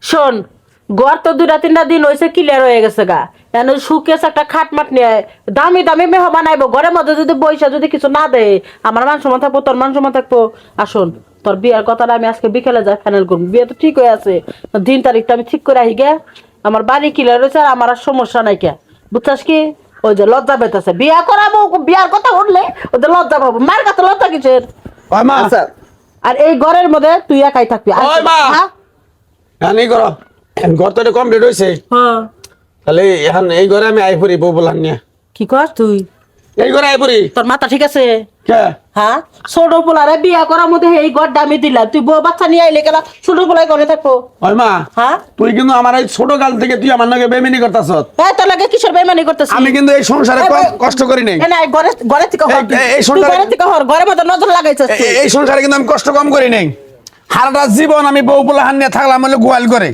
শোন, ঘর তো 2-3 দিন হয়েছে ক্লিয়ার হয়ে গেছে গা। এখন সুকেস একটা খাটমাট নিয়ে দামি দামি মেহমান আইবো, ঘরের মধ্যে যদি বইসা যদি কিছু না দেয় আমার মান সম্মান থাকবো, তোর মান সম্মান থাকবো। আর শোন, তোর বিয়ার কথাটা আমি আজকে বিকেলে যাই ফাইনাল করবো। বিয়ে তো ঠিক হয়ে আছে, দিন তারিখটা আমি ঠিক করে আহি গে। আমার বাড়ি ক্লিয়ার হয়েছে আর আমার আর সমস্যা নাই কে, বুঝছাস কি? ওই যে লজ্জা পেতেছে বিয়া করাবো, বিয়ার কথা উঠলে ওদের লজ্জা পাবো। মার কাছে লজ্জা কিসের? ওই মা আচ্ছা আর এই ঘরের মধ্যে তুই একাই থাকবি। আর ওই মা! হ্যাঁ? এই করো, ঘর তো কমপ্লিট হয়েছে, হ্যাঁ। তাহলে এখন এই ঘরে আমি আই পড়ি বউ বলান নিয়ে। কি কর তুই? এই ঘরে আই পড়ি তোর মাথা ঠিক আছে? কে? হ্যাঁ, ছোট পোলারে বিয়া করার মধ্যে এই ঘর দামি দিলাম, তুই বউ বাচ্চা নিয়ে আইলে কেন ছোট পোলাই করে থাকবো? ওই মা, হ্যাঁ, তুই কিন্তু আমার এই ছোট কাল থেকে তুই আমার নাকি বেমিনি করতাছ। তোর লাগে কিসের বেইমানি করতেছিস? আমি কিন্তু এই সংসারে কষ্ট করি নাই। না, ঘরে ঘরে থেকে হর, এই তুই সংসারে- ঘরে থেকে হর, ঘরের মধ্যে নজর লাগাইছিস তুই। এই সংসারে কিন্তু আমি কষ্ট কম করি নাই। সারাটা জীবন আমি বউ পোলাহান নিয়ে থাকলাম হলে গোয়াল করে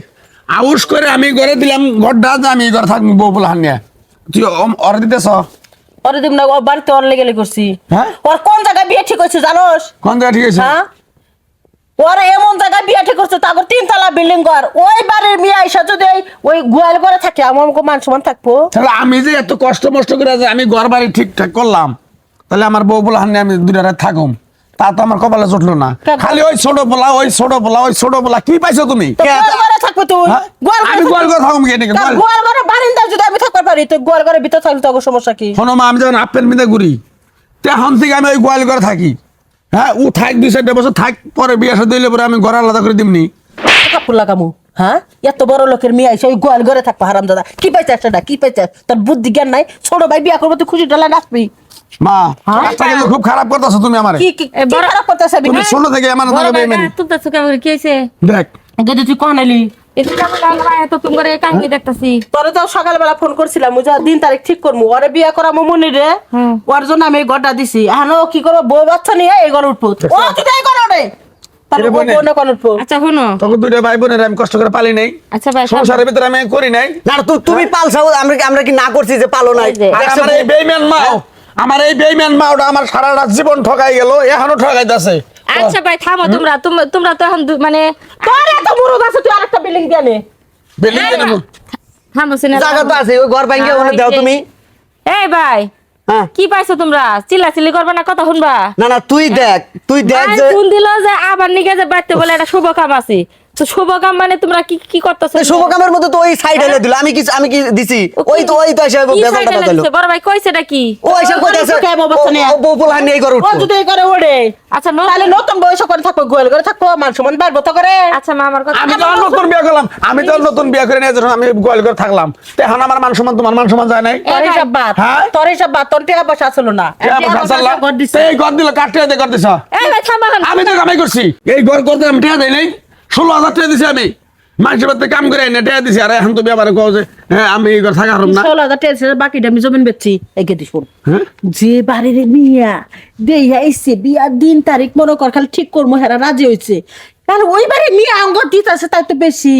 আউস করে আমি ঘরে দিলাম ঘরটা যে আমি ঘরে থাকবো বউ পোলাহান নিয়ে। তুই অর দিতেছ? ওরে দিম না, ও বাড়িতে অর লেগে করছি। হ্যাঁ? ওর কোন জায়গায় বিয়ে ঠিক হয়েছে জানোস? কোন জায়গা ঠিক আছে? হ্যাঁ, ওরে এমন জায়গায় বিয়ে ঠিক করছে, তারপর 3 তলা বিল্ডিং ঘর। ওই বাড়ির মেয়ে আইসা যদি ওই গোয়াল ঘরে থাকে, আমার মান সম্মান থাকবো? তাহলে আমি যে এত কষ্ট মষ্ট করে যে আমি ঘর বাড়ি ঠিকঠাক করলাম, তাহলে আমার বউ পোলাহান নিয়ে আমি 2 রাত থাকুম, তা তো আমার কপালে জুটলো না। খালি ওই ছোট পোলা, ওই ছোট পোলা, ওই ছোট পোলা। কি পাইছো তুমি? তো গোয়াল ঘরে থাকবো তুই? হ্যাঁ? গোয়াল ঘরে আমি গোয়াল ঘরে থাকুম কি নাকি? তা গোয়াল ঘরে বারিন্দায় যদি আমি থাকতে পারি, তো গোয়াল ঘরের ভিতর থাকলে তো সমস্যা কি? শোনো মা, আমি যখন আপেল মিদে ঘুরি তখন থেকে আমি ওই গোয়াল ঘরে থাকি। হ্যাঁ, ও থাক 2-4 বছর থাক, পরে বিয়ে সাথে দিলে পরে আমি ঘর আলাদা করে দিমনি। কাপড় লাগামো? হ্যাঁ, এত বড় লোকের মেয়ে আইসা ওই গোয়াল ঘরে থাকবো? হারাম দাদা, কি পাইছে সেটা? কি পাইছে? তোর বুদ্ধি জ্ঞান নাই? ছোট ভাই বিয়া করবো, তুই খুশি ডালায় নাচবি? মা, হ্যাঁ? কাজটা কিন্তু খুব খারাপ করতেছো তুমি আমারে। কি কি কি খারাপ করতেছে? তুমি ছোট থেকে আমার নাকি বেইমানি। তুলতেছো কেমন কি হয়েছে? দেখ, যদি তুই কখন এলি? এত তুমি করে কাহিনী দেখতেছি। তোরে তো সকালবেলা ফোন করছিলাম, বুঝা দিন তারিখ ঠিক করবো, ওরে বিয়া করা মমনি রে। ওর জন্য আমি এই ঘরটা দিছি। এখন ও কি করবো, বউ বাচ্চা নিয়ে এই ঘর উঠবো। ও তুই তাই করো রে, তাহলে রে বোনে। বউ না কোন উঠবো? আচ্ছা শোনো, তখন 2 ভাই বোনের আমি কষ্ট করে পালি নাই, আচ্ছা ভাই সংসারের ভিতরে আমি করি নাই। না তুমি পালছাও, আমরা কি না করছি যে পালো নাই? এই যে। আর আমার এই বেইমান মাও, আমার এই বেইমান মাওটা আমার সারাটা জীবন ঠকাই গেল, এখনো ঠকাইতাছে। আচ্ছা ভাই থামো, তোমরা তো এখন মানে তোর এত মুরুদ আছে, তুই আরেকটা বিল্ডিং দিয়ে নে। বিল্ডিং এ নেবো। থামো সিনা। জায়গা তো আছে, ওই ঘর ভাঙ্গে ওখানে দাও তুমি। এই ভাই, হ্যাঁ, কি পাইছো তোমরা? চিল্লাচিল্লি করবে না, কথা শুনবা? না তুই দেখ ভাই যে ফোন দিল যে আবার নিকে যে বাড়তে বলে একটা শুভ কাম আছে। তো শুভ কাম মানে তোমরা কি কি করতেছো? এই শুভ কামের মধ্যে তো ওই সাইড হেলে দিল, আমি কি দিছি? ওই তো এসে কি বেতন সাইডে টাকা দিল। লাগছে? বড় ভাই কইছে নাকি? ও এসে কইতাছে কে বউ বাচ্চা নিয়ে? ও বউ পোলাহান নিয়ে এই ঘর ও উঠবো। যদি এই করে ওড়ে, আচ্ছা তাহলে নতুন বয়স করে থাকবো, গোয়াল ঘরে থাকবো, মান সম্মান বাড়বো তো করে। আচ্ছা মা আমার কথা আমি তো আর নতুন বিয়ে করলাম, আমি তো আর নতুন বিয়ে করে নিয়ে যখন আমি গোয়াল করে থাকলাম, তো এখন আমার মান সম্মান তোমার মান সম্মান যায় নাই। তোর হিসাব বাদ, হ্যাঁ? তোর হিসাব বাদ, তোর টিয়া পয়সা আসলো না। ঘর দিছে। এই ঘর দিল, কাটতে ঘর দিছ। এই ভাই থামো। আমি তো কামাই করছি, এই ঘর করতে আমি টিয়া দেই নাই, 16,000 টাকা দিছি আমি। মানুষের বাড়িতে কাম করে এনে টিয়া দিছি, আর এখন তুমি আবার কও যে হ্যাঁ আমি এই ঘর থাকা হারম না। 16,000 টাকা বাকিটা আমি জমিন বেচছি। এগে দিস হ্যাঁ? যে বাড়ির মিয়া দেইয়া আইছে, বিয়ার দিন তারিখ মনে কর খালি ঠিক করবো, হেরা রাজি হয়েছে। কারণ ওই বাড়ির মেয়ে আঙ্গ দিতেছে, তাই তো বেশি।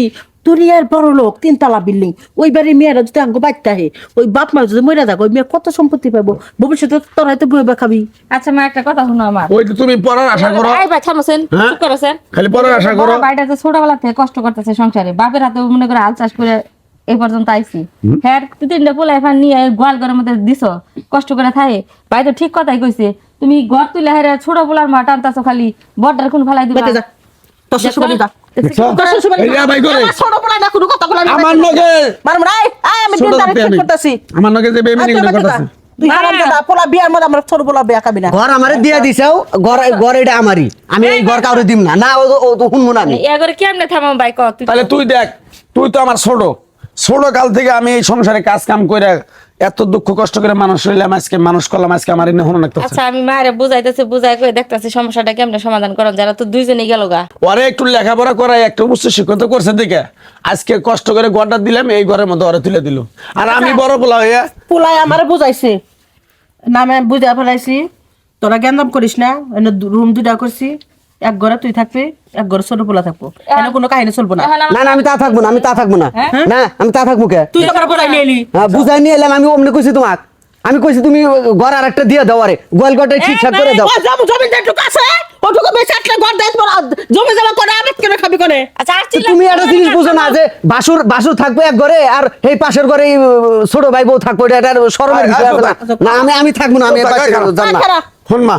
দুনিয়ার বড় লোক, 3 তলা বিল্ডিং, ওই বাড়ির মেয়েরা যদি আঙ্গ বাড়তে আহে, ওই বাপ মা যদি মরে যাক, ওই মেয়ে কত সম্পত্তি পাবো, ভবিষ্যতে তোর হয়তো বইবা খাবি। আচ্ছা মা একটা কথা শুনো আমার। ওই তো তুমি পড়ার আশা করো, এই ভাই থামোছেন, হ্যাঁ? চুপ করেছেন। খালি পড়ার আশা করো। ভাইটা তো ছোটবেলা থেকে কষ্ট করতেছে সংসারে, বাপের হাতে মনে করে হাল চাষ করে এই পর্যন্ত আইছি। হ্যাঁ, 2-3টা পোলা এখন নিয়ে গোয়াল ঘরের মধ্যে দিছো, কষ্ট করে থাকে। ভাই তো ঠিক কথাই কইছে, তুমি ঘর তুলে হেরে ছোট পোলার মা টানতাছো, খালি বড়টার কোন ফেলাই দিবা। বেঁচে যা, তোর শ্বশুর বাড়ি যা। দেখছো? তোর শ্বশুর বাড়ি এই যা। যা ভাই করে। আমার ছোট পোলা না, কোনো কথা বলে না। আমার নগে মারুম না, আমি দিন ছোট তারিখ থাকতে ঠিক আমি। করতেছি। আমার নগে যে বেইমানি আচ্ছা, গুলো বেঁচে যা। করতেছে। তুই হারাম দাদা, পোলা বিয়ার মধ্যে আমরা ছোট পোলা বিয়া খাবি না। ঘর আমারে দিয়া দিছাও, ঘর এটা আমারই, আমি এই ঘর কাউরে দিম না। ও তো শুনবো না আমি। এ করে কেমনে থামাম ভাই কত? তাহলে তুই দেখ, তুই তো আমার ছোট কাল থেকে আমি এই সংসারে কাজ কাম করে এত দুঃখ কষ্ট করে মানুষ হইলাম, আজকে মানুষ করলাম, আজকে আমার এনে হনো লাগতেছে। আচ্ছা আমি মায়ের বুঝাই করে দেখতেছি সমস্যাটা কেমনে সমাধান করেন, যারা তো দুইজনই গেল গা। ওরে একটু লেখাপড়া করাই একটা উচ্চ শিক্ষিত করছে দেখে আজকে কষ্ট করে ঘরটা দিলাম, এই ঘরের মধ্যে ওরে তুলে দিল। আর আমি বড় পোলা হইয়া পোলাই আমারে বুঝাইছে, নামে বুঝা ফেলাইছি, তোরা জ্ঞানদাম করিস না। রুম 2টা করছি, এক ঘরে তুই থাকবি, এক ঘরে ছোট পোলা থাকবো, এখানে কোনো কাহিনী চলবো না। এখন না আমি তা থাকবো না, না আমি তা থাকবো কে? তুই তো বুঝাই নিয়ে এলি। বুঝাই নিয়ে এলাম, আমি অমনি কইছি তোমাক। আমি কইছি তুমি ঘর আর একটা দিয়ে দাও আরে গোয়াল ঘরটা ঠিকঠাক করে দাও। জমি যেটুকু আছে ওটুকু বেশি একটা ঘর দেয় তোমার জমি জমা করে আবাদ করে খাবি করে। আচ্ছা আর তো তুমি একটা জিনিস বুঝো না যে বাসুর থাকবে এক ঘরে আর এই পাশের ঘরে এই ছোট ভাই বউ থাকবে, এটা শরমের বিষয় আছে না? না আমি থাকবো না, আমি এই পাশে যান না। শোন মা,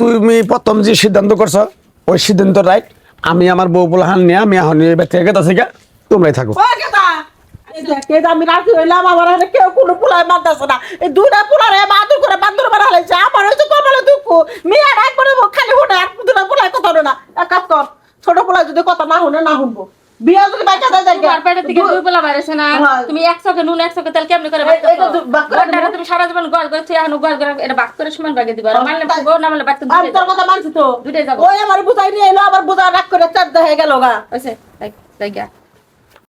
তুমি প্রথম যে সিদ্ধান্ত করছো ওই সিদ্ধান্ত রাইট। আমি আমার বউ বলহান নিয়ে আমি এখন এই বাড়ি থেকে গেছে গা, তোমরাই থাকো। আমি রাজি হইলাম, আমার এখানে কেউ কোনো পোলায় মানতেছে না। এই দুইটা পোলারে বাদুর করে বান্দর মারা হয়েছে। আমার হয়েছে কপালে দুঃখ, মেয়ে আর একবারে খালি হোটে আর দুটা পোলায় কথা হলো না। এক কাজ কর, ছোট পোলায় যদি কথা না শুনে না শুনবো, বিয়া যদি বাইকা যায় যায় তোমার পেটের থেকে দুই পোলা বাইরেছে না, তুমি এক চোখে নুন এক চোখে তেল কেমনে করে গড়টা তুমি সারা জীবন গড় করে এখন গড় করে এটা ভাগ করে সমান ভাগে দিবা। মানলে বউ না মানলে বাড়তে আমি তোর কথা মানছি তো, দুইটাই যাবো। ওই আমার বুঝাই নিয়ে এলো, আবার বুঝা রাগ করে চার হয়ে গেল গা। হইছে তাই গা